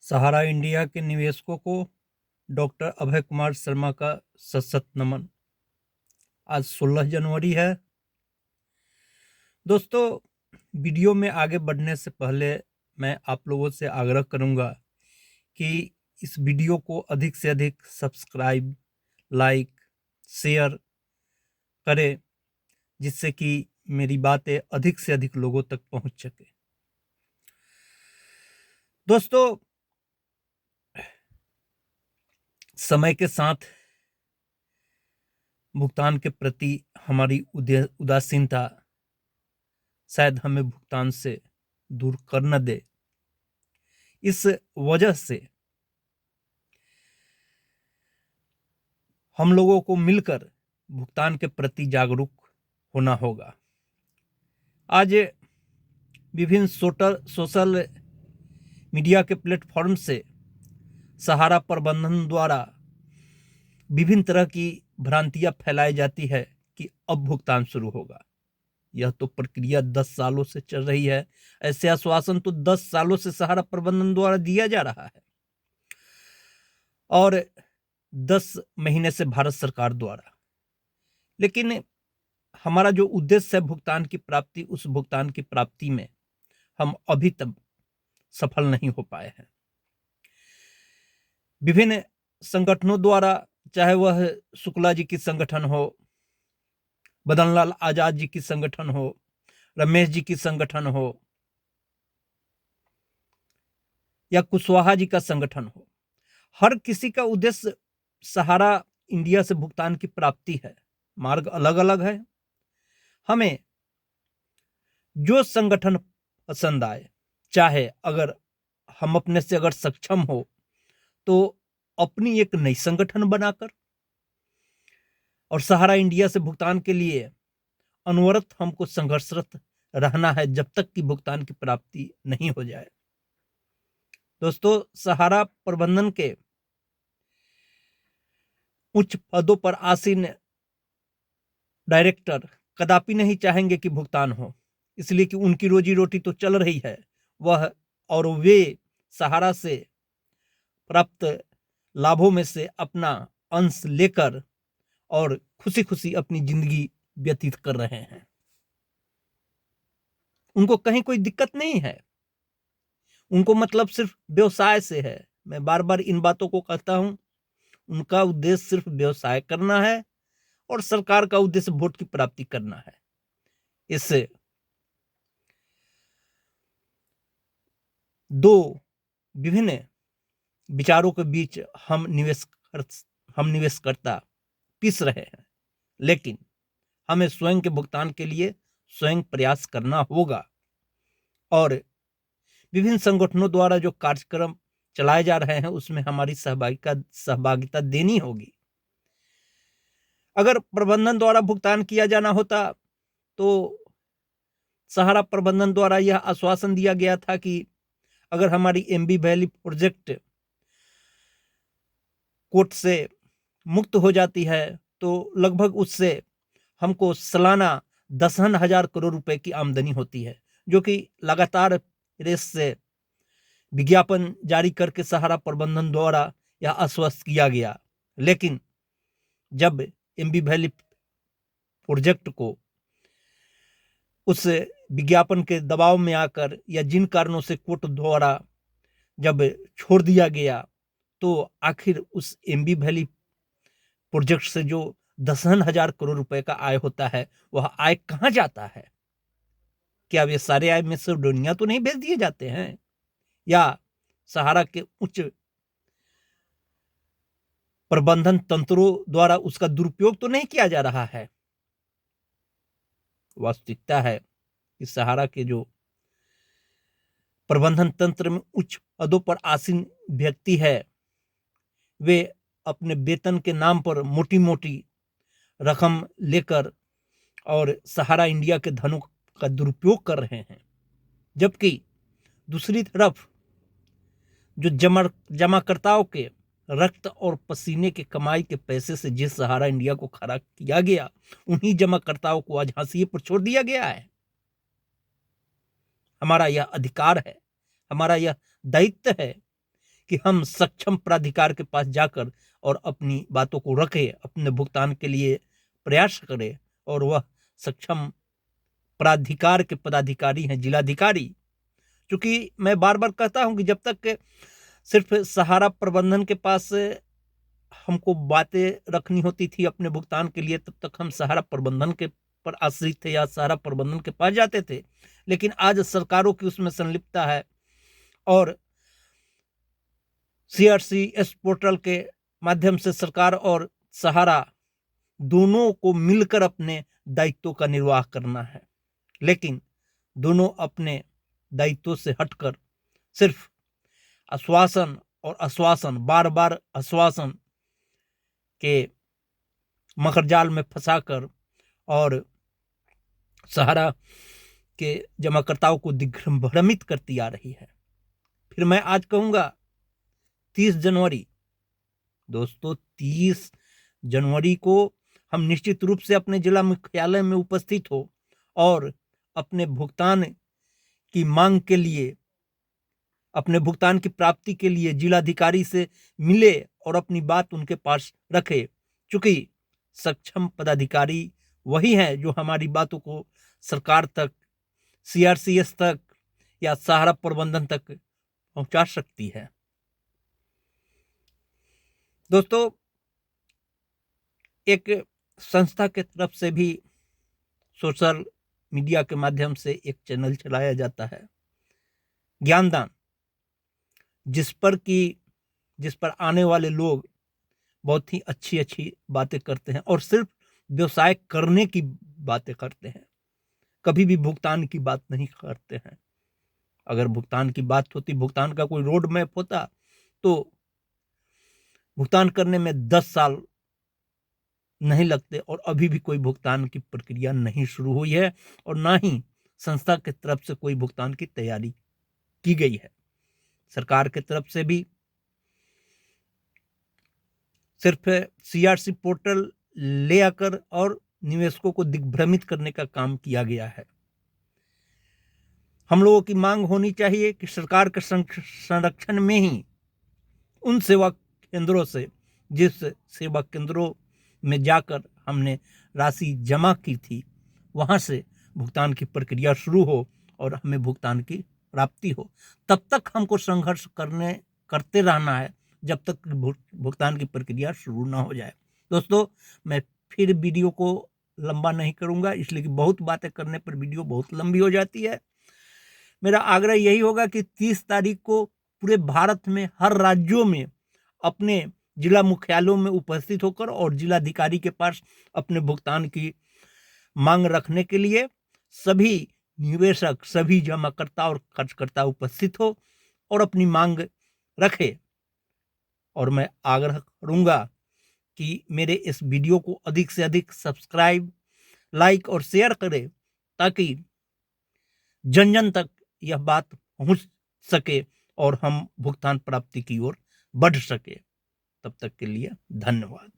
सहारा India के निवेशकों को डॉक्टर अभय कुमार शर्मा का सशक्त नमन। आज 16 जनवरी है। दोस्तों, वीडियो में आगे बढ़ने से पहले मैं आप लोगों से आग्रह करूंगा कि इस वीडियो को अधिक से अधिक सब्सक्राइब, लाइक, शेयर करें, जिससे कि मेरी बातें अधिक से अधिक लोगों तक पहुंच सके। दोस्तों, समय के साथ भुगतान के प्रति हमारी उदासीनता शायद हमें भुगतान से दूर कर न दे। इस वजह से हम लोगों को मिलकर भुगतान के प्रति जागरूक होना होगा। आज विभिन्न सोशल मीडिया के प्लेटफॉर्म से सहारा प्रबंधन द्वारा विभिन्न तरह की भ्रांतियां फैलाई जाती है कि अब भुगतान शुरू होगा। यह तो प्रक्रिया 10 सालों से चल रही है। ऐसे आश्वासन तो 10 सालों से सहारा प्रबंधन द्वारा दिया जा रहा है और 10 महीने से भारत सरकार द्वारा। लेकिन हमारा जो उद्देश्य है भुगतान की प्राप्ति, उस भुगतान की प्राप्ति में हम अभी तक सफल नहीं हो पाए हैं। विभिन्न संगठनों द्वारा, चाहे वह शुक्ला जी की संगठन हो, मदन लाल आजाद जी की संगठन हो, रमेश जी की संगठन हो, या कुशवाहा जी का संगठन हो, हर किसी का उद्देश्य सहारा इंडिया से भुगतान की प्राप्ति है। मार्ग अलग अलग है। हमें जो संगठन पसंद आए, चाहे अगर हम अपने से अगर सक्षम हो तो अपनी एक नई संगठन बनाकर और सहारा इंडिया से भुगतान के लिए अनवरत हमको संघर्षरत रहना है जब तक कि भुगतान की प्राप्ति नहीं हो जाए। दोस्तों, सहारा प्रबंधन के उच्च पदों पर आसीन डायरेक्टर कदापि नहीं चाहेंगे कि भुगतान हो, इसलिए कि उनकी रोजी रोटी तो चल रही है वह, और वे सहारा से प्राप्त लाभों में से अपना अंश लेकर और खुशी खुशी अपनी जिंदगी व्यतीत कर रहे हैं। उनको कहीं कोई दिक्कत नहीं है। उनको मतलब सिर्फ व्यवसाय से है। मैं बार बार इन बातों को कहता हूं। उनका उद्देश्य सिर्फ व्यवसाय करना है और सरकार का उद्देश्य वोट की प्राप्ति करना है। इससे दो विभिन्न विचारों के बीच हम निवेशकर्ता पिस रहे हैं। लेकिन हमें स्वयं के भुगतान के लिए स्वयं प्रयास करना होगा और विभिन्न संगठनों द्वारा जो कार्यक्रम चलाए जा रहे हैं उसमें हमारी सहभागिता देनी होगी। अगर प्रबंधन द्वारा भुगतान किया जाना होता तो सहारा प्रबंधन द्वारा यह आश्वासन दिया गया था कि अगर हमारी एमबी वैली प्रोजेक्ट कोर्ट से मुक्त हो जाती है तो लगभग उससे हमको सालाना 10,000 करोड़ रुपए की आमदनी होती है, जो कि लगातार रेस से विज्ञापन जारी करके सहारा प्रबंधन द्वारा यह आश्वस्त किया गया। लेकिन जब एमबी वैली प्रोजेक्ट को उस विज्ञापन के दबाव में आकर या जिन कारणों से कोर्ट द्वारा जब छोड़ दिया गया तो आखिर उस एमबी वैली प्रोजेक्ट से जो 10,000 करोड़ रुपए का आय होता है वह आय कहां जाता है? क्या वे सारे आय में से दुनिया तो नहीं भेज दिए जाते हैं, या सहारा के उच्च प्रबंधन तंत्रों द्वारा उसका दुरुपयोग तो नहीं किया जा रहा है? वास्तविकता है कि सहारा के जो प्रबंधन तंत्र में उच्च पदों पर आसीन व्यक्ति है वे अपने वेतन के नाम पर मोटी मोटी रकम लेकर और सहारा इंडिया के धनों का दुरुपयोग कर रहे हैं, जबकि दूसरी तरफ जो जमाकर्ताओं के रक्त और पसीने के कमाई के पैसे से जिस सहारा इंडिया को खड़ा किया गया उन्हीं जमाकर्ताओं को आज हाशिए पर छोड़ दिया गया है। हमारा यह अधिकार है, हमारा यह दायित्व है कि हम सक्षम प्राधिकार के पास जाकर और अपनी बातों को रखें, अपने भुगतान के लिए प्रयास करें। और वह सक्षम प्राधिकार के पदाधिकारी हैं जिलाधिकारी। क्योंकि मैं बार बार कहता हूं कि जब तक सिर्फ सहारा प्रबंधन के पास हमको बातें रखनी होती थी अपने भुगतान के लिए, तब तक हम सहारा प्रबंधन के पर आश्रित थे या सहारा प्रबंधन के पास जाते थे। लेकिन आज सरकारों की उसमें संलिप्तता है और CRCS पोर्टल के माध्यम से सरकार और सहारा दोनों को मिलकर अपने दायित्वों का निर्वाह करना है। लेकिन दोनों अपने दायित्वों से हटकर सिर्फ आश्वासन और आश्वासन, बार बार आश्वासन के मकरजाल में फंसाकर और सहारा के जमाकर्ताओं को दिग्भ्रमित करती आ रही है। फिर मैं आज कहूंगा 30 जनवरी, दोस्तों 30 जनवरी को हम निश्चित रूप से अपने जिला मुख्यालय में उपस्थित हो और अपने भुगतान की मांग के लिए, अपने भुगतान की प्राप्ति के लिए जिलाधिकारी से मिले और अपनी बात उनके पास रखे। चूंकि सक्षम पदाधिकारी वही हैं जो हमारी बातों को सरकार तक, CRCS तक या सहारा प्रबंधन तक पहुंचा सकती है। दोस्तों, एक संस्था के तरफ से भी सोशल मीडिया के माध्यम से एक चैनल चलाया जाता है, ज्ञानदान, जिस पर आने वाले लोग बहुत ही अच्छी अच्छी बातें करते हैं और सिर्फ व्यवसाय करने की बातें करते हैं, कभी भी भुगतान की बात नहीं करते हैं। अगर भुगतान की बात होती, भुगतान का कोई रोड मैप होता, तो भुगतान करने में 10 साल नहीं लगते और अभी भी कोई भुगतान की प्रक्रिया नहीं शुरू हुई है और ना ही संस्था की तरफ से कोई भुगतान की तैयारी की गई है। सरकार की तरफ से भी सिर्फ CRC पोर्टल ले आकर और निवेशकों को दिग्भ्रमित करने का काम किया गया है। हम लोगों की मांग होनी चाहिए कि सरकार के संरक्षण में ही उन सेवा केंद्रों से, जिस सेवा केंद्रों में जाकर हमने राशि जमा की थी, वहां से भुगतान की प्रक्रिया शुरू हो और हमें भुगतान की प्राप्ति हो। तब तक हमको संघर्ष करते रहना है जब तक भुगतान की प्रक्रिया शुरू ना हो जाए। दोस्तों, मैं फिर वीडियो को लंबा नहीं करूंगा, इसलिए कि बहुत बातें करने पर वीडियो बहुत लंबी हो जाती है। मेरा आग्रह यही होगा कि 30 तारीख को पूरे भारत में हर राज्यों में अपने जिला मुख्यालयों में उपस्थित होकर और जिलाधिकारी के पास अपने भुगतान की मांग रखने के लिए सभी निवेशक, सभी जमाकर्ता और खर्चकर्ता उपस्थित हो और अपनी मांग रखे। और मैं आग्रह करूंगा कि मेरे इस वीडियो को अधिक से अधिक सब्सक्राइब, लाइक और शेयर करें ताकि जन जन तक यह बात पहुंच सके और हम भुगतान प्राप्ति की ओर बढ़ सके। तब तक के लिए धन्यवाद।